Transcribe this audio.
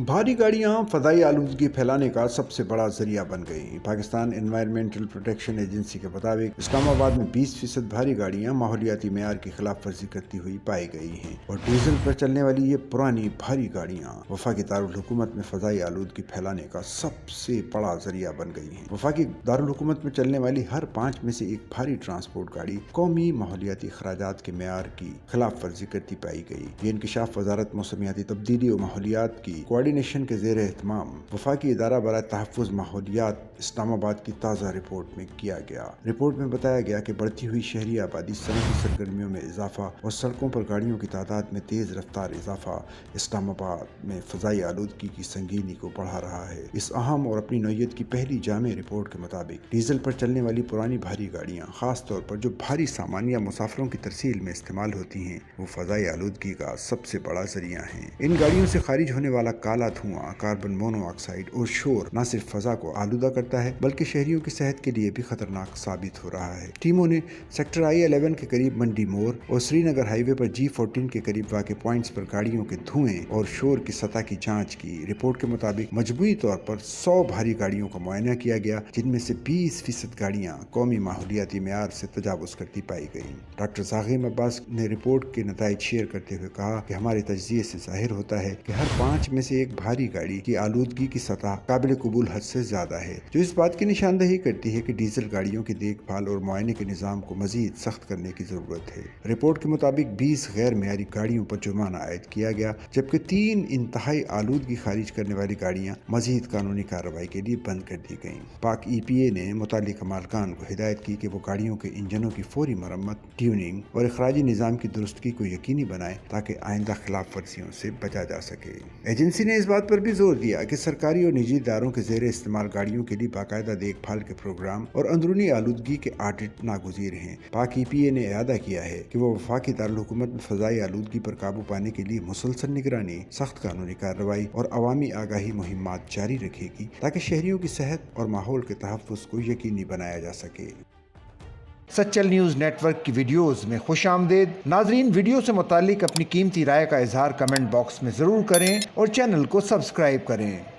भारी गाड़ियां फजाई आलूदगी फैलाने का सबसे बड़ा जरिया बन गई। पाकिस्तान एनवायरमेंटल प्रोटेक्शन एजेंसी के मुताबिक इस्लामाबाद में 20% भारी गाड़ियां माहौलियाती मेयार की खिलाफ वर्जी करती हुई पाई गई हैं और डीजल पर चलने वाली ये पुरानी भारी गाड़ियां वफाकी दारुल हुकूमत में फजाई आलूदगी फैलाने का सबसे बड़ा जरिया बन गई हैं। वफाकी दारुल हुकूमत में चलने वाली हर 5 में से एक भारी ट्रांसपोर्ट गाड़ी कौमी माहौलियाती खराजात के मेयार की खिलाफ वर्जी करती पाई गई। ये इंकशाफ वजारत मौसमियाती तब्दीली और माहौलियात की कोऑर्डिनेशन के ज़ेर एहतमाम वफाकी इदारा बराए तहफ़्फ़ुज़ माहौलियात इस्लामाबाद की ताज़ा रिपोर्ट में किया गया। रिपोर्ट में बताया गया कि बढ़ती हुई शहरी आबादी, सनती सरगर्मियों में इजाफा और सड़कों पर गाड़ियों की तादाद में तेज़ रफ्तार इजाफा इस्लामाबाद में फ़ज़ाई आलूदगी की संगीनी को बढ़ा रहा है। इस अहम और अपनी नौयत की पहली जामे रिपोर्ट के मुताबिक डीजल पर चलने वाली पुरानी भारी गाड़ियाँ ख़ास तौर पर जो भारी सामान या मुसाफिरों की तरसील में इस्तेमाल होती हैं वो फ़ज़ाई आलूदगी का सबसे बड़ा जरिया हैं। इन गाड़ियों से खारिज होने वाला काला धुआं, कार्बन मोनोऑक्साइड और शोर न सिर्फ फ़ज़ा को आलूदा करता है बल्कि शहरियों की सेहत के लिए भी खतरनाक साबित हो रहा है। टीमों ने सेक्टर I-11 के करीब मंडी मोड़ और श्रीनगर हाईवे पर G14 के करीब वाक़े पॉइंट्स पर गाड़ियों के धुएं और शोर की सतह की जांच की। रिपोर्ट के मुताबिक मजमूई तौर पर 100 भारी गाड़ियों का मुआयना किया गया, जिनमें से 20% गाड़ियां कौमी माहौलियाती मेयार से तजावुज़ करती पाई गई। डॉक्टर ज़ाग़िम अब्बास ने रिपोर्ट के नताइज शेयर करते हुए कहा कि हमारे तजज़िये से ज़ाहिर होता है कि हर 5 में से एक भारी गाड़ी की आलूदगी की सतह काबिल कबूल हद से ज़्यादा है, जो इस बात की निशानदही करती है कि डीजल गाड़ियों की देखभाल और मुआयने के निज़ाम को मज़ीद सख्त करने की ज़रूरत है। रिपोर्ट के मुताबिक 20 गैर मेयारी गाड़ियों पर जुर्माना आयद किया गया, जबकि 3 इंतहाई आलूदगी खारिज करने वाली गाड़ियाँ मज़ीद कानूनी कार्रवाई के लिए बंद कर दी गईं। पाक EPA ने मुताल्लिका मालिकान को हिदायत की कि वो गाड़ियों के इंजनों की फौरी मरम्मत, ट्यूनिंग और इखराजी निज़ाम की दुरुस्तगी को यकीनी बनाए ताकि आइंदा खिलाफ वर्जियों से बचा जा सके। एजेंसी ने इस बात पर भी जोर दिया कि सरकारी और निजी इदारों के ज़ेरे इस्तेमाल गाड़ियों के लिए बाकायदा देखभाल के प्रोग्राम और अंदरूनी आलूदगी के ऑडिट नागुज़ीर हैं। पाक EPA ने इरादा किया है कि वो वफाकी दारुल हुकूमत में फ़ज़ाई आलूदगी पर काबू पाने के लिए मुसलसल निगरानी, सख्त कानूनी कार्रवाई और अवामी आगाही मुहिम्मात जारी रखेगी ताकि शहरियों की सेहत और माहौल के तहफ़्फ़ुज़ को यकीनी बनाया जा सके। सच्चल न्यूज़ नेटवर्क की वीडियोज़ में खुश आमदेद। नाजरीन, वीडियो से मुतालिक अपनी कीमती राय का इजहार कमेंट बॉक्स में ज़रूर करें और चैनल को सब्सक्राइब करें।